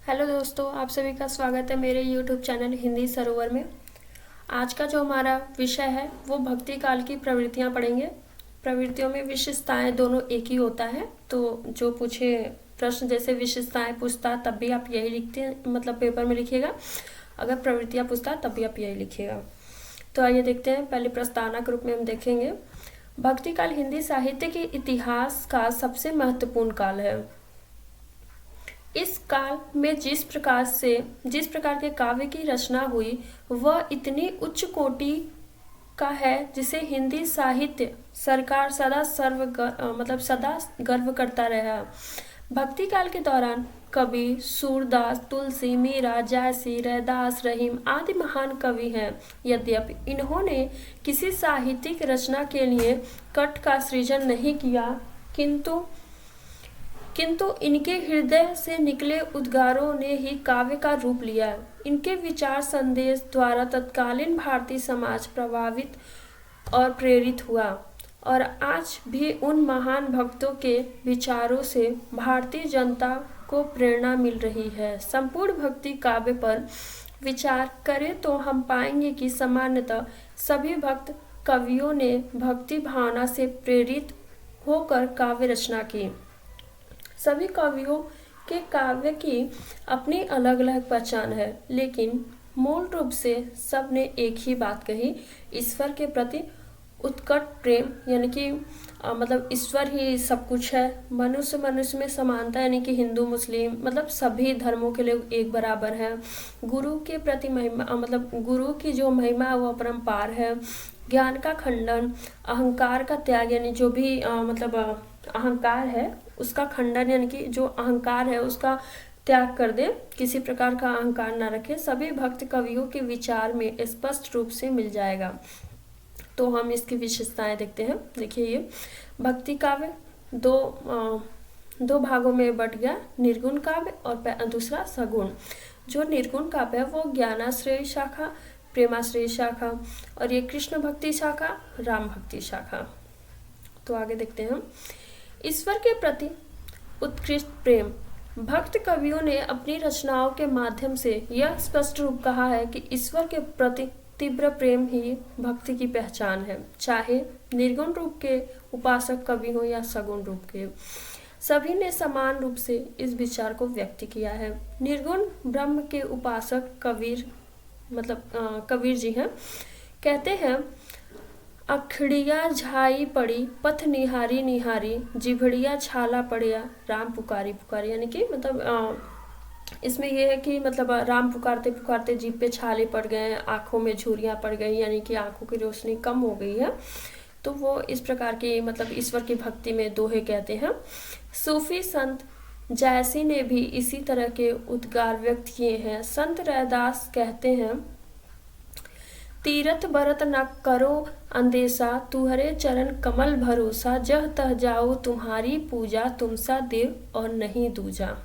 Hello दोस्तों, आप सभी का स्वागत है मेरे यूट्यूब चैनल हिंदी सरोवर में। आज का जो हमारा विषय है वो भक्ति काल की प्रवृत्तियां पढ़ेंगे। प्रवृत्तियों में विशेषताएं दोनों एक ही होता है, तो जो पूछे प्रश्न जैसे विशेषताएं पूछता तब भी आप यही लिखते मतलब पेपर में लिखिएगा, अगर प्रवृत्तियां पूछता तब भी आप यही लिखिएगा। तो आइए देखते हैं। पहले प्रस्तावना के रूप में हम देखेंगे, भक्ति काल हिंदी साहित्य के इतिहास का सबसे महत्वपूर्ण काल है। इस काल में जिस प्रकार के काव्य की रचना हुई वह इतनी उच्च कोटि का है जिसे हिंदी साहित्य सरकार सदा गर्व करता रहा। भक्ति काल के दौरान कवि सूरदास, तुलसी, मीरा, जायसी, रैदास, रहीम आदि महान कवि हैं। यद्यपि इन्होंने किसी साहित्यिक रचना के लिए कट का सृजन नहीं किया, किंतु इनके हृदय से निकले उद्गारों ने ही काव्य का रूप लिया। इनके विचार संदेश द्वारा तत्कालीन भारतीय समाज प्रभावित और प्रेरित हुआ और आज भी उन महान भक्तों के विचारों से भारतीय जनता को प्रेरणा मिल रही है। संपूर्ण भक्ति काव्य पर विचार करें तो हम पाएंगे कि सामान्यतः सभी भक्त कवियों ने भक्ति भावना से प्रेरित होकर काव्य रचना की। सभी कवियों के काव्य की अपनी अलग अलग पहचान है, लेकिन मूल रूप से सब ने एक ही बात कही, ईश्वर के प्रति उत्कट प्रेम, यानी कि ईश्वर ही सब कुछ है। मनुष्य में समानता, यानी कि हिंदू मुस्लिम सभी धर्मों के लोग एक बराबर हैं। गुरु के प्रति महिमा गुरु की जो महिमा है वो अपरंपार है। ज्ञान का खंडन, अहंकार का त्याग, यानी जो भी अहंकार है उसका खंडन, यानी कि जो अहंकार है उसका त्याग कर दे, किसी प्रकार का अहंकार न रखे। सभी भक्त कवियों के विचार में स्पष्ट रूप से मिल जाएगा। तो हम इसकी विशेषताएं देखते हैं। देखिए, ये भक्ति काव्य दो भागों में बट गया, निर्गुण काव्य और दूसरा सगुण। जो निर्गुण काव्य है वो ज्ञानाश्रय शाखा, प्रेमाश्रय शाखा, और ये कृष्ण भक्ति शाखा, राम भक्ति शाखा। तो आगे देखते हैं। ईश्वर के प्रति उत्कृष्ट प्रेम। भक्त कवियों ने अपनी रचनाओं के माध्यम से यह स्पष्ट रूप कहा है कि ईश्वर के प्रति तीव्र प्रेम ही भक्ति की पहचान है, चाहे निर्गुण रूप के उपासक कवि हो या सगुण रूप के। सभी ने समान रूप से इस विचार को व्यक्त किया है। निर्गुण ब्रह्म के उपासक कबीर जी हैं, कहते हैं, अखड़िया झाई पड़ी पथ निहारी निहारी, जिभड़िया छाला पड़िया राम पुकारी पुकारी। यानी कि इसमें यह है कि राम पुकारते पुकारते जीभ पे छाले पड़ गए, आंखों में झुर्रियाँ पड़ गई, यानी कि आंखों की रोशनी कम हो गई है। तो वो इस प्रकार की ईश्वर की भक्ति में दोहे कहते हैं। सूफी संत जायसी ने भी इसी तरह के उद्गार व्यक्त किए हैं। संत रैदास कहते हैं, तीरथ बरत न करो अंदेशा, तुहरे चरण कमल भरोसा, जह तह जाओ तुम्हारी पूजा, तुमसा देव और नहीं दूजा।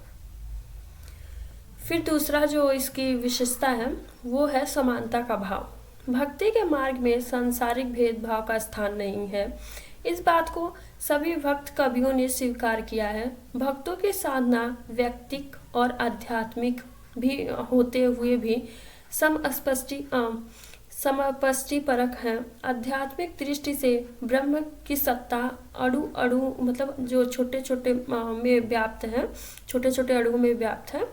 फिर दूसरा जो इसकी विशेषता है वो है समानता का भाव। भक्ति के मार्ग में सांसारिक भेदभाव का स्थान नहीं है। इस बात को सभी भक्त कवियों ने स्वीकार किया है। भक्तों की साधना व्यक्तिक और आध्यात्मिक भी होते हुए भी समस्पष्टि परक है। आध्यात्मिक दृष्टि से ब्रह्म की सत्ता अणु जो छोटे छोटे में व्याप्त है, छोटे छोटे अणुओं में व्याप्त है।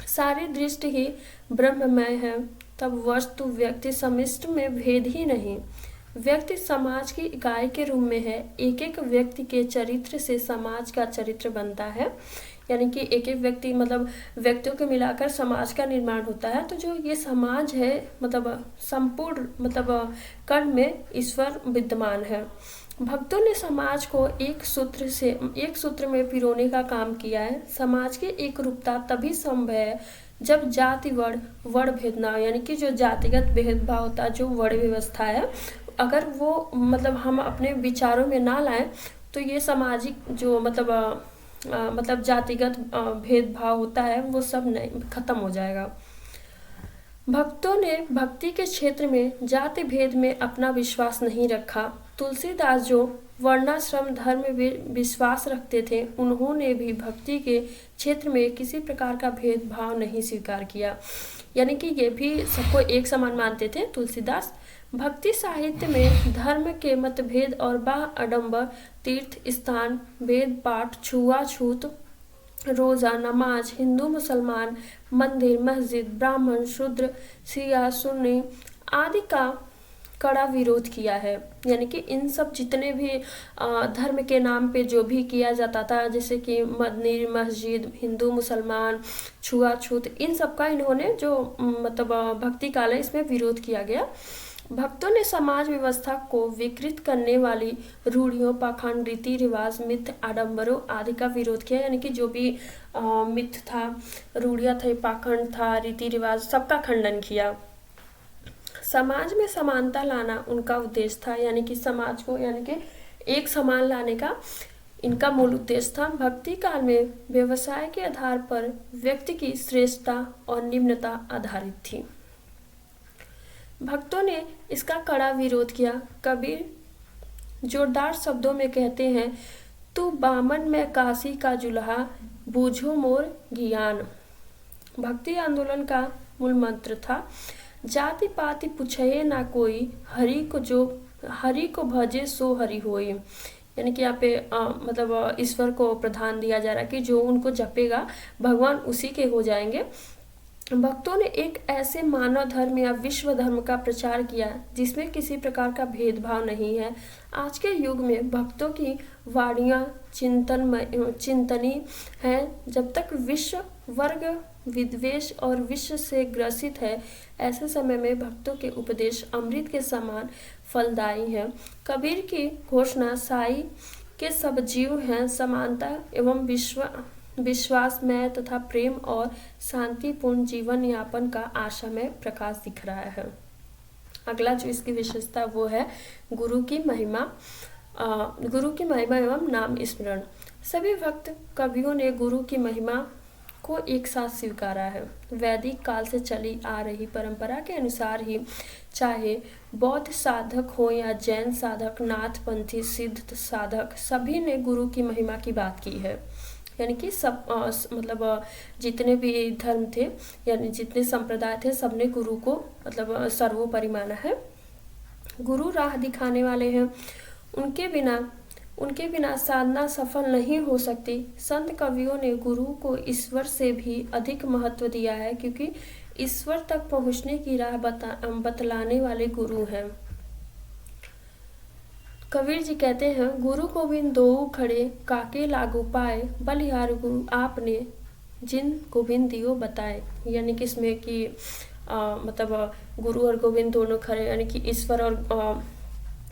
सारी दृष्टि ही ब्रह्ममय है। तब वस्तु व्यक्ति समिष्ट में भेद ही नहीं। व्यक्ति समाज की इकाई के रूप में है। एक एक व्यक्ति के चरित्र से समाज का चरित्र बनता है, यानी कि एक एक व्यक्ति व्यक्तियों को मिलाकर समाज का निर्माण होता है। तो जो ये समाज है संपूर्ण कण में ईश्वर विद्यमान है। भक्तों ने समाज को एक सूत्र में पिरोने का काम किया है। समाज की एक रूपता तभी संभव है जब जाति वर्ण भेद ना हो, यानी कि जो जातिगत भेदभाव होता है, जो वर्ण व्यवस्था है, अगर वो हम अपने विचारों में ना लाएं तो ये सामाजिक जो जातिगत भेदभाव होता है वो सब नहीं खत्म हो जाएगा। भक्तों ने भक्ति के क्षेत्र में जाति भेद में अपना विश्वास नहीं रखा, तुलसीदास जो वर्णाश्रम धर्म में विश्वास रखते थे, उन्होंने भी भक्ति के क्षेत्र में किसी प्रकार का भेदभाव नहीं स्वीकार किया। यानी कि ये भी सबको एक समान मानते थे तुलसीदास। भक्ति साहित्य में धर्म के मतभेद और बाह आडंबर, तीर्थ स्थान, वेद पाठ, छुआछूत, रोजा, नमाज, हिंदू मुसलमान, मंदिर मस्जिद, ब्राह्मण शूद्र, शिया सुन्नी आदि का कड़ा विरोध किया है। यानी कि इन सब जितने भी धर्म के नाम पे जो भी किया जाता था, जैसे कि मंदिर मस्जिद, हिंदू मुसलमान, छुआछूत, इन सब का इन्होंने जो मतलब भक्ति काल है इसमें विरोध किया गया। भक्तों ने समाज व्यवस्था को विकृत करने वाली रूढ़ियों, पाखंड, रीति रिवाज, मिथ, आडंबरों आदि का विरोध किया। यानी कि जो भी मिथ था, रूढ़ियाँ थे, पाखंड था, रीति रिवाज, सबका खंडन किया। समाज में समानता लाना उनका उद्देश्य था। यानी कि समाज को यानी कि एक समान लाने का इनका मूल उद्देश्य था। भक्ति काल में व्यवसाय के आधार पर व्यक्ति की श्रेष्ठता और निम्नता आधारित थी। भक्तों ने इसका कड़ा विरोध किया। कबीर जोरदार शब्दों में कहते हैं, तू बामन में काशी का जुल्हा, बूझो मोर ज्ञान। भक्ति आंदोलन का मूल मंत्र था, जाति पाति पूछे ना कोई, हरि को भजे सो हरि होय। यानी कि यहाँ पे मतलब ईश्वर को प्रधान दिया जा रहा है कि जो उनको जपेगा भगवान उसी के हो जाएंगे। भक्तों ने एक ऐसे मानव धर्म या विश्व धर्म का प्रचार किया जिसमें किसी प्रकार का भेदभाव नहीं है। आज के युग में भक्तों की वाणियाँ चिंतनीय हैं। जब तक विश्व वर्ग विद्वेष और विश्व से ग्रसित है, ऐसे समय में भक्तों के उपदेश अमृत के समान फलदायी है। कबीर की घोषणा साई के सब जीव हैं, समानता एवं विश्वासमय तथा प्रेम और शांतिपूर्ण जीवन यापन का आशा में प्रकाश दिख रहा है। अगला जो इसकी विशेषता वो है गुरु की महिमा एवं नाम स्मरण। सभी भक्त कवियों ने गुरु की महिमा को एक साथ स्वीकारा है। वैदिक काल से चली आ रही परंपरा के अनुसार ही चाहे बौद्ध साधक हो या जैन साधक, नाथपंथी, सिद्ध साधक, सभी ने गुरु की महिमा की बात की है। यानी कि सब मतलब जितने भी धर्म थे यानी जितने संप्रदाय थे, सबने गुरु को मतलब सर्वोपरि माना है। गुरु राह दिखाने वाले हैं, उनके बिना साधना सफल नहीं हो सकती। संत कवियों ने गुरु को ईश्वर से भी अधिक महत्व दिया है, क्योंकि ईश्वर तक पहुंचने की राह बतलाने वाले गुरु हैं। कबीर जी कहते हैं, गुरु गोविंद दो खड़े, काके लागू पाए, बलिहार गुरु आपने जिन गोविंद दियो बताए। यानी कि इसमें कि मतलब गुरु और गोविंद दोनों खड़े, यानी कि ईश्वर और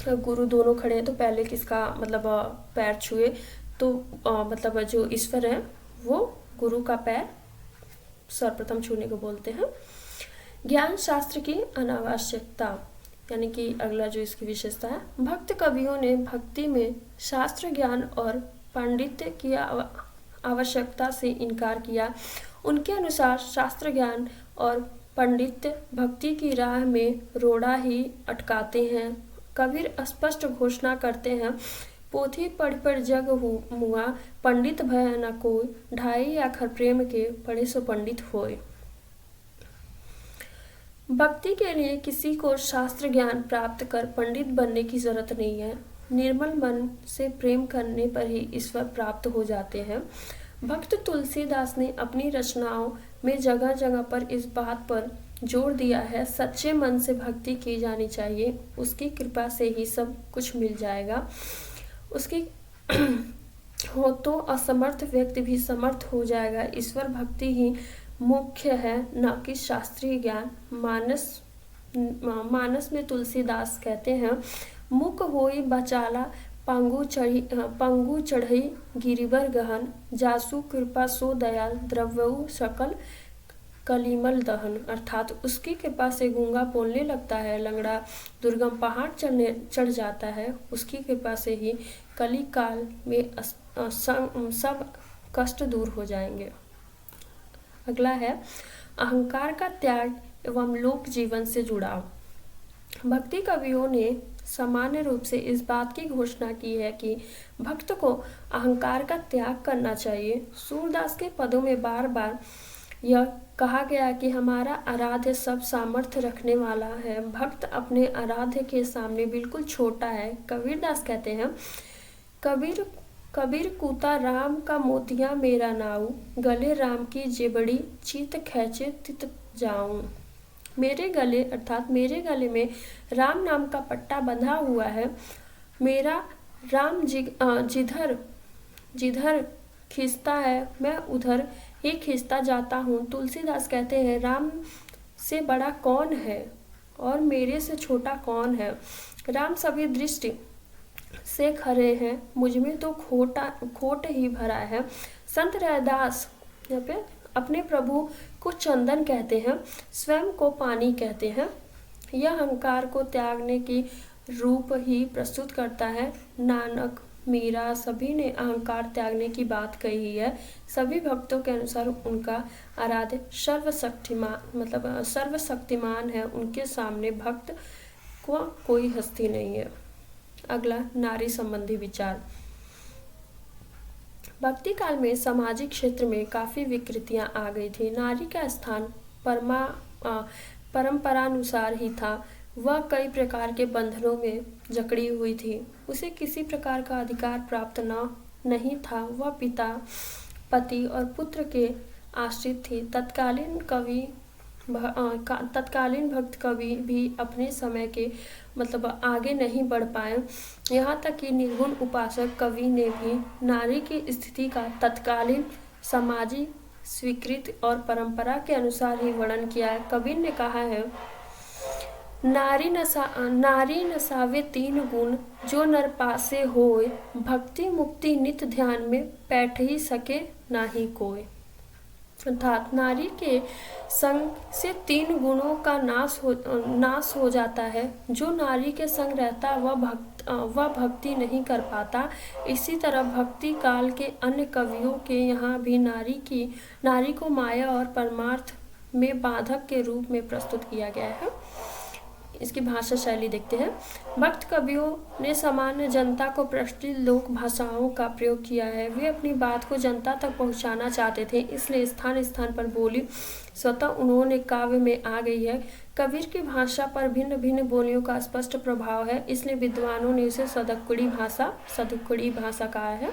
गुरु दोनों खड़े हैं, तो पहले किसका मतलब पैर छुए, तो मतलब जो ईश्वर है वो गुरु का पैर सर्वप्रथम छूने को बोलते हैं। ज्ञान शास्त्र की अनावश्यकता, यानी कि अगला जो इसकी विशेषता है, भक्त कवियों ने भक्ति में शास्त्र ज्ञान और पांडित्य की आवश्यकता से इनकार किया। उनके अनुसार शास्त्र ज्ञान और पंडित्य भक्ति की राह में रोड़ा ही अटकाते हैं। कबीर स्पष्ट घोषणा करते हैं, पोथी पढ़ जग मुआ, पंडित भय न कोई, ढाई आखर प्रेम के पढ़े सो पंडित होय। भक्ति के लिए किसी को शास्त्र ज्ञान प्राप्त कर पंडित बनने की जरूरत नहीं है। निर्मल मन से प्रेम करने पर ही ईश्वर प्राप्त हो जाते हैं। भक्त तुलसीदास ने अपनी रचनाओं में जगह जगह पर इस बात पर जोर दिया है, सच्चे मन से भक्ति की जानी चाहिए, उसकी कृपा से ही सब कुछ मिल जाएगा। उसकी हो तो असमर्थ व्यक्ति भी समर्थ हो जाएगा। ईश्वर भक्ति ही मुख्य है, न कि शास्त्रीय ज्ञान। मानस में तुलसीदास कहते हैं, मुख होई बचाला, पंगु चढ़ई गिरिवर गहन, जासु कृपा सो दयाल, द्रव्यऊ सकल कलिमल दहन। अर्थात उसकी कृपा से गूंगा बोलने लगता है, लंगड़ा दुर्गम पहाड़ चढ़ जाता है, उसकी कृपा से ही कली काल में सब कष्ट दूर हो जाएंगे। अगला है अहंकार का त्याग एवं लोक जीवन से जुड़ाव। भक्ति कवियों ने सामान्य रूप से इस बात की घोषणा की है कि भक्त को अहंकार का त्याग करना चाहिए। सूरदास के पदों में बार बार यह कहा गया कि हमारा आराध्य सब सामर्थ्य रखने वाला है, भक्त अपने आराध्य के सामने बिल्कुल छोटा है। कबीरदास कहते हैं, कबीर कबीर कूता राम का मोतिया मेरा नाऊ, गले राम की जेबड़ी चीत खैचे तित जाऊं। मेरे गले अर्थात मेरे गले में राम नाम का पट्टा बंधा हुआ है। मेरा राम जिधर जिधर खींचता है मैं उधर ही खींचता जाता हूँ। तुलसीदास कहते हैं, राम से बड़ा कौन है और मेरे से छोटा कौन है। राम सभी दृष्टि से खरे हैं, मुझमें तो खोट ही भरा है। संत रैदास यहाँ पे अपने प्रभु को चंदन कहते हैं, स्वयं को पानी कहते हैं। यह अहंकार को त्यागने की रूप ही प्रस्तुत करता है। नानक, मीरा सभी ने अहंकार त्यागने की बात कही है। सभी भक्तों के अनुसार उनका आराध्य सर्वशक्तिमान है। उनके सामने भक्त को कोई हस्ती नहीं है। अगला, नारी संबंधी विचार। भक्ति काल में सामाजिक क्षेत्र में काफी विकृतियां आ गई थी। नारी का स्थान परंपरानुसार ही था। वह कई प्रकार के बंधनों में जकड़ी हुई थी। उसे किसी प्रकार का अधिकार प्राप्त नहीं था। वह पिता, पति और पुत्र के आश्रित थी। तत्कालीन भक्त कवि भी अपने समय के आगे नहीं बढ़ पाए। यहाँ तक कि निर्गुण उपासक कवि ने भी नारी की स्थिति का तत्कालीन सामाजिक स्वीकृति और परंपरा के अनुसार ही वर्णन किया है। कबीर ने कहा है, नारी नसावे तीन गुण, जो नर पासे होए, भक्ति मुक्ति नित ध्यान में बैठ ही सके नाही कोय। अर्थात नारी के संग से तीन गुणों का नाश हो जाता है। जो नारी के संग रहता वह भक्ति नहीं कर पाता। इसी तरह भक्ति काल के अन्य कवियों के यहाँ भी नारी को माया और परमार्थ में बाधक के रूप में प्रस्तुत किया गया है। इसकी भाषा शैली देखते हैं। भक्त कवियों ने सामान्य जनता को प्रचलित लोक भाषाओं का प्रयोग किया है। वे अपनी बात को जनता तक पहुंचाना चाहते थे, इसलिए स्थान स्थान पर बोली स्वतः उन्होंने काव्य में आ गई है। कबीर की भाषा पर भिन्न भिन्न बोलियों का स्पष्ट प्रभाव है, इसलिए विद्वानों ने इसे सदुक्कड़ी भाषा कहा है।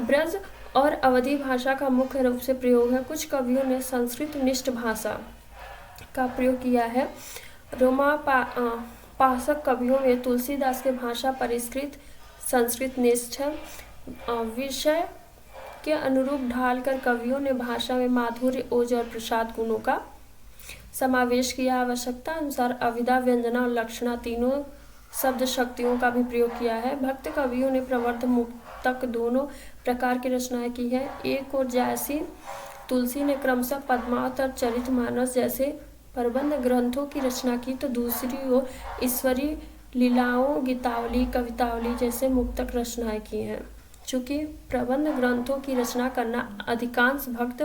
ब्रज और अवधी भाषा का मुख्य रूप से प्रयोग है। कुछ कवियों ने संस्कृत निष्ठ भाषा का प्रयोग किया है। रोमापासक कवियों में तुलसीदास के भाषा परिष्कृत संस्कृत निष्ठ विषय के अनुरूप ढालकर कवियों ने भाषा में माधुर्य, ओज और प्रसाद गुणों का समावेश किया। आवश्यकता अनुसार अविधा, व्यंजना और लक्षणा तीनों शब्द शक्तियों का भी प्रयोग किया है। भक्त कवियों ने प्रवर्त मुक्तक दोनों प्रकार की रचनाएं की है। एक और जैसी तुलसी ने क्रमशः पद्मावत और चरितमानस जैसे प्रबंध ग्रंथों की रचना की, तो दूसरी ओर ईश्वरी लीलाओं, गीतावली, कवितावली जैसे मुक्तक रचनाएं की हैं। चूंकि प्रबंध ग्रंथों की रचना करना अधिकांश भक्त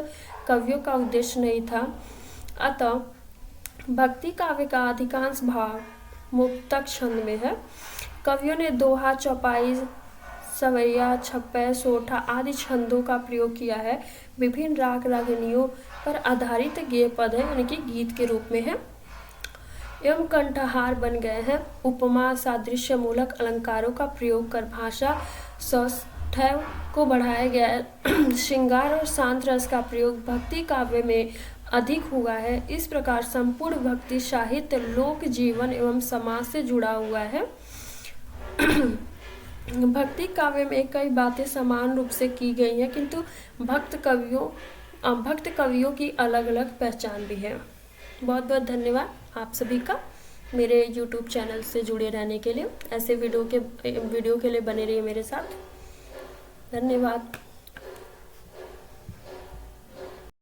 कवियों का उद्देश्य नहीं था, अतः भक्ति काव्य का अधिकांश भाग मुक्तक छंद में है। कवियों ने दोहा, चौपाई, सवैया, छप्पै, सोठा आदि छंदों का प्रयोग किया है। विभिन्न राग रागिनियों पर आधारित गेय पद है, यानी कि गीत के रूप में है, एवं कंठहार बन गए हैं। उपमा, सादृश्य मूलक अलंकारों का प्रयोग कर भाषा सौष्ठव को बढ़ाया गया है। श्रृंगार और शांत रस का प्रयोग भक्ति काव्य में अधिक हुआ है। इस प्रकार संपूर्ण भक्ति साहित्य लोक जीवन एवं समाज से जुड़ा हुआ है। भक्ति काव्य में कई बातें समान रूप से की गई हैं, किंतु भक्त कवियों की अलग अलग पहचान भी है। बहुत बहुत धन्यवाद आप सभी का मेरे YouTube चैनल से जुड़े रहने के लिए। ऐसे वीडियो के लिए बने रहिए मेरे साथ। धन्यवाद।